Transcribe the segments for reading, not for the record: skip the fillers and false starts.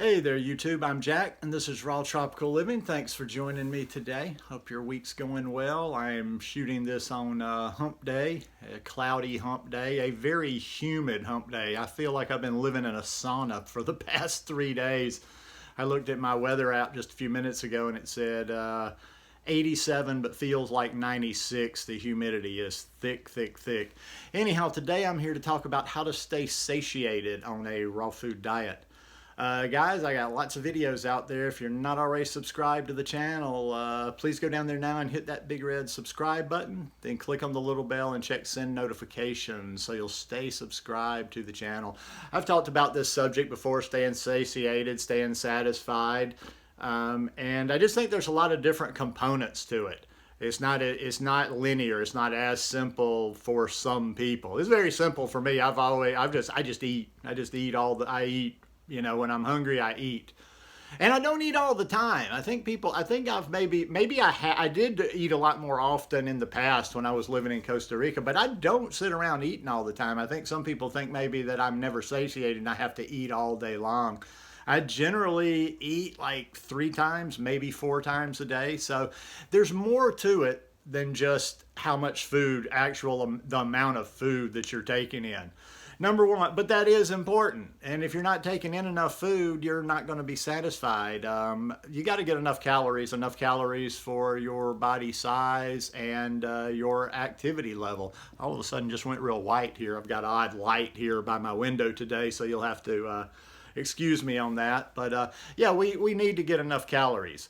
Hey there, YouTube. I'm Jack, and this is Raw Tropical Living. Thanks for joining me today. Hope your week's going well. I am shooting this on hump day, a cloudy hump day, a very humid hump day. I feel like I've been living in a sauna for the past 3 days. I looked at my weather app just a few minutes ago, and it said 87, but feels like 96. The humidity is thick, thick, thick. Anyhow, today I'm here to talk about how to stay satiated on a raw food diet. Guys, I got lots of videos out there. If you're not already subscribed to the channel, please go down there now and hit that big red subscribe button. Then click on the little bell and check send notifications so you'll stay subscribed to the channel. I've talked about this subject before, staying satiated, staying satisfied. And I just think there's a lot of different components to it. It's not linear. It's not as simple for some people. It's very simple for me. I just eat. I eat. You know, when I'm hungry, I eat. And I don't eat all the time. I think I've I did eat a lot more often in the past when I was living in Costa Rica, but I don't sit around eating all the time. I think some people think maybe that I'm never satiated and I have to eat all day long. I generally eat like 3 times, maybe 4 times a day. So there's more to it than just how much food, the amount of food that you're taking in. Number one, but that is important. And if you're not taking in enough food, you're not going to be satisfied. You got to get enough calories for your body size and your activity level. All of a sudden just went real white here. I've got odd light here by my window today, so you'll have to excuse me on that. But yeah, we need to get enough calories.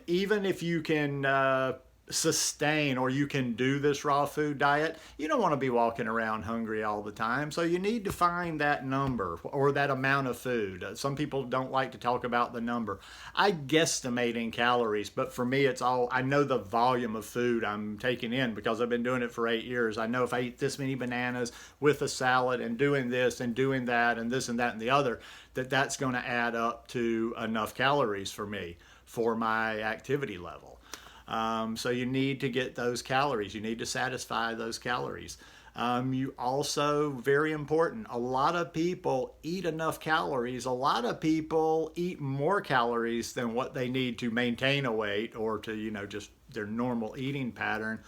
Even if you can sustain or you can do this raw food diet, you don't want to be walking around hungry all the time. So you need to find that number or that amount of food. Some people don't like to talk about the number. I guesstimate in calories, but for me I know the volume of food I'm taking in because I've been doing it for 8 years. I know if I eat this many bananas with a salad and doing this and doing that and this and that and the other, that's going to add up to enough calories for me for my activity level. So you need to get those calories. You need to satisfy those calories. You also, very important, a lot of people eat enough calories. A lot of people eat more calories than what they need to maintain a weight or to, just their normal eating pattern,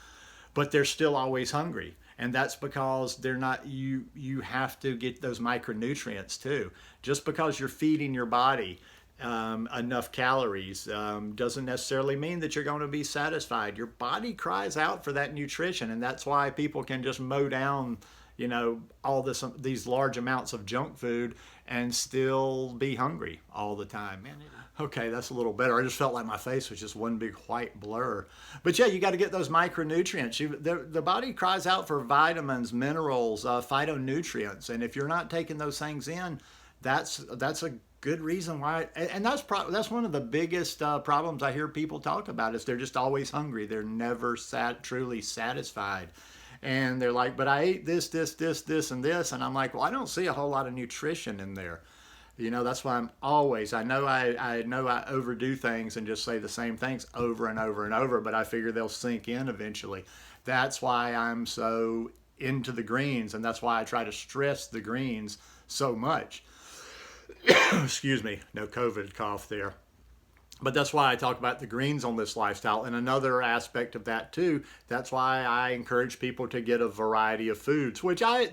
but they're still always hungry. And that's because you have to get those micronutrients too. Just because you're feeding your body enough calories doesn't necessarily mean that you're going to be satisfied. Your body cries out for that nutrition, and that's why people can just mow down, all these large amounts of junk food and still be hungry all the time. Man, okay, that's a little better. I just felt like my face was just one big white blur. But yeah, you got to get those micronutrients. The body cries out for vitamins, minerals, phytonutrients, and if you're not taking those things in, that's a good reason why, and that's one of the biggest problems I hear people talk about is they're just always hungry. They're never truly satisfied. And they're like, but I ate this, and this. And I'm like, well, I don't see a whole lot of nutrition in there. That's why I know I overdo things and just say the same things over and over and over, but I figure they'll sink in eventually. That's why I'm so into the greens, and that's why I try to stress the greens so much. Excuse me, no COVID cough there. But that's why I talk about the greens on this lifestyle. And another aspect of that too, that's why I encourage people to get a variety of foods,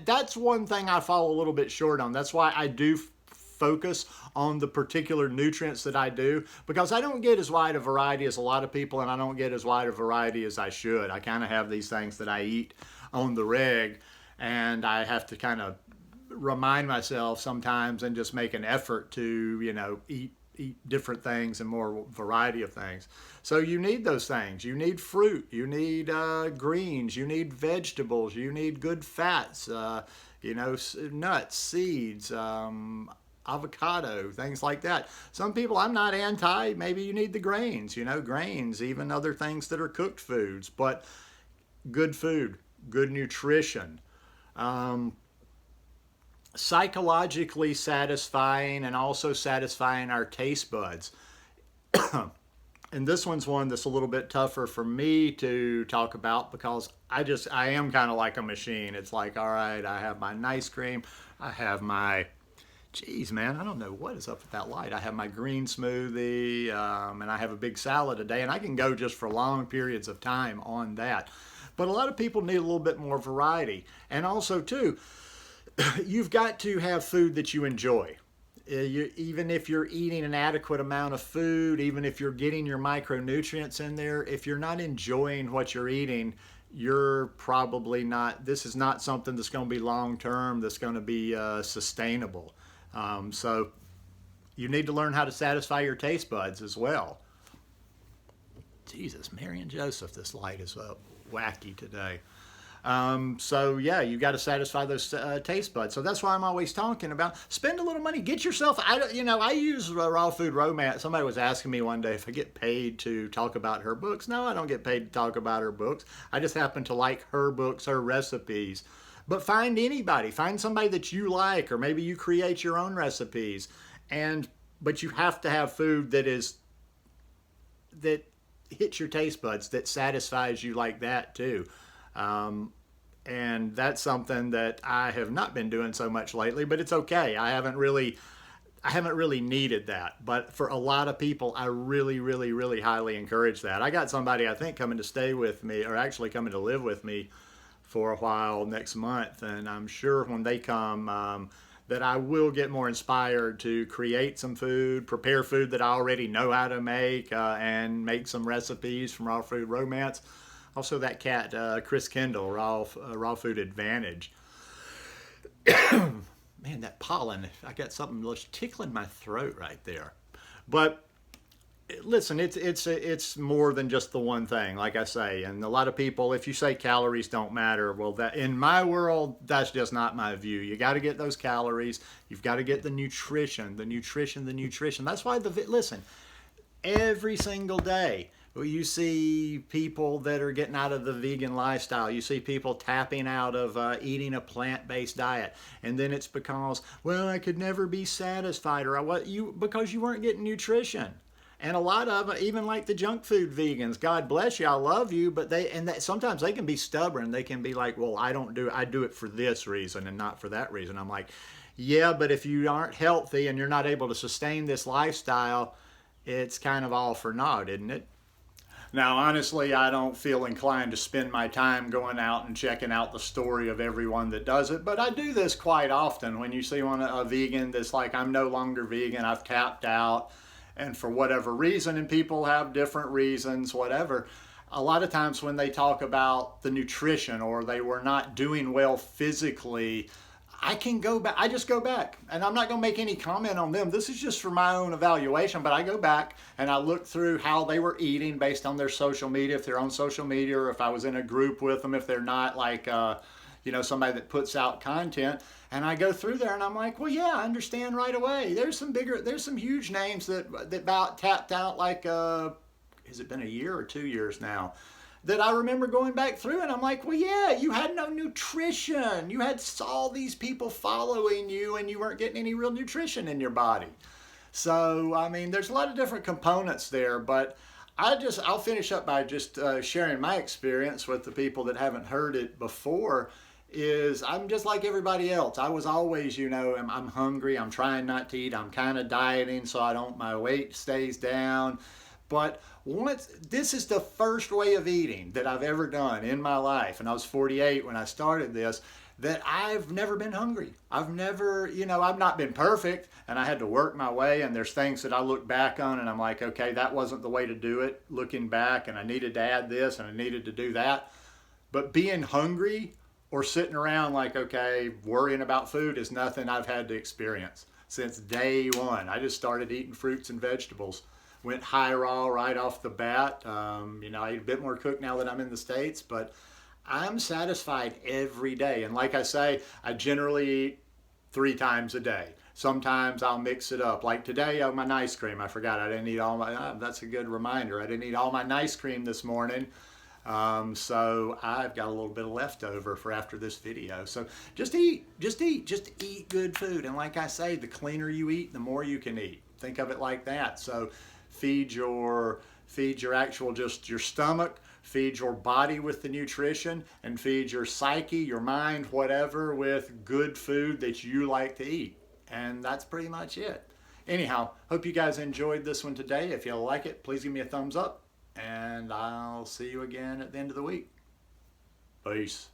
that's one thing I fall a little bit short on. That's why I do focus on the particular nutrients that I do, because I don't get as wide a variety as a lot of people, and I don't get as wide a variety as I should. I kind of have these things that I eat on the reg, and I have to kind of remind myself sometimes and just make an effort to eat different things and more variety of things. So you need those things. You need fruit, you need greens, you need vegetables, you need good fats, nuts, seeds, avocado, things like that. Some people, I'm not anti, maybe you need the grains, grains, even other things that are cooked foods, but good food, good nutrition. Psychologically satisfying and also satisfying our taste buds. And this one's one that's a little bit tougher for me to talk about because I am kind of like a machine. It's like, all right, I have my ice cream, I have my Geez, man, I don't know what is up with that light. I have my green smoothie, and I have a big salad a day, and I can go just for long periods of time on that. But a lot of people need a little bit more variety. And also, too, you've got to have food that you enjoy. Even if you're eating an adequate amount of food, even if you're getting your micronutrients in there, if you're not enjoying what you're eating, you're probably not, this is not something that's going to be long term, that's going to be sustainable. So you need to learn how to satisfy your taste buds as well. Jesus, Mary and Joseph, this light is wacky today. So yeah, you got to satisfy those taste buds. So that's why I'm always talking about spend a little money, get yourself. I use Raw Food Romance. Somebody was asking me one day if I get paid to talk about her books. No, I don't get paid to talk about her books. I just happen to like her books, her recipes. But find somebody that you like, or maybe you create your own recipes. But you have to have food that hits your taste buds, that satisfies you like that too. And that's something that I have not been doing so much lately, but it's okay. I haven't really needed that. But for a lot of people, I really, really, really highly encourage that. I got somebody, I think, coming to stay with me, or actually coming to live with me for a while next month. And I'm sure when they come, that I will get more inspired to create some food, prepare food that I already know how to make, and make some recipes from Raw Food Romance. Also, that cat, Chris Kendall, Raw Food Advantage. Man, that pollen, I got something just tickling my throat right there. But listen, it's more than just the one thing, like I say. And a lot of people, if you say calories don't matter, well, that in my world, that's just not my view. You got to get those calories. You've got to get the nutrition. That's why listen, every single day, you see people that are getting out of the vegan lifestyle. You see people tapping out of eating a plant-based diet. And then it's because, well, I could never be satisfied, because you weren't getting nutrition. And a lot of even like the junk food vegans, God bless you, I love you, but sometimes they can be stubborn. They can be like, well, I do it for this reason and not for that reason. I'm like, yeah, but if you aren't healthy and you're not able to sustain this lifestyle, it's kind of all for naught, isn't it? Now, honestly, I don't feel inclined to spend my time going out and checking out the story of everyone that does it, but I do this quite often. When you see a vegan that's like, I'm no longer vegan, I've tapped out, and for whatever reason, and people have different reasons, whatever, a lot of times when they talk about the nutrition or they were not doing well physically, I can go back. I just go back, and I'm not going to make any comment on them. This is just for my own evaluation, but I go back and I look through how they were eating based on their social media, if they're on social media, or if I was in a group with them, if they're not like, somebody that puts out content. And I go through there and I'm like, well, yeah, I understand right away. There's some huge names that about tapped out like, has it been a year or 2 years now? That I remember going back through, and I'm like, well, yeah, you had no nutrition. You had all these people following you, and you weren't getting any real nutrition in your body. So, I mean, there's a lot of different components there, but I'll finish up by just sharing my experience with the people that haven't heard it before. Is I'm just like everybody else. I was always, I'm hungry. I'm trying not to eat. I'm kind of dieting so my weight stays down. But this is the first way of eating that I've ever done in my life, and I was 48 when I started this, that I've never been hungry. I've never, I've not been perfect, and I had to work my way, and there's things that I look back on, and I'm like, okay, that wasn't the way to do it, looking back, and I needed to add this, and I needed to do that. But being hungry or sitting around like, okay, worrying about food is nothing I've had to experience since day one. I just started eating fruits and vegetables. Went high raw right off the bat. I eat a bit more cooked now that I'm in the States, but I'm satisfied every day. And like I say, I generally eat 3 times a day. Sometimes I'll mix it up. Like today, my nice cream. I forgot I didn't eat all my, that's a good reminder. I didn't eat all my nice cream this morning. So I've got a little bit of leftover for after this video. So just eat good food. And like I say, the cleaner you eat, the more you can eat. Think of it like that. So feed your actual, just your stomach, feed your body with the nutrition, and feed your psyche, your mind, whatever, with good food that you like to eat. And that's pretty much it. Anyhow, hope you guys enjoyed this one today. If you like it, please give me a thumbs up, and I'll see you again at the end of the week. Peace.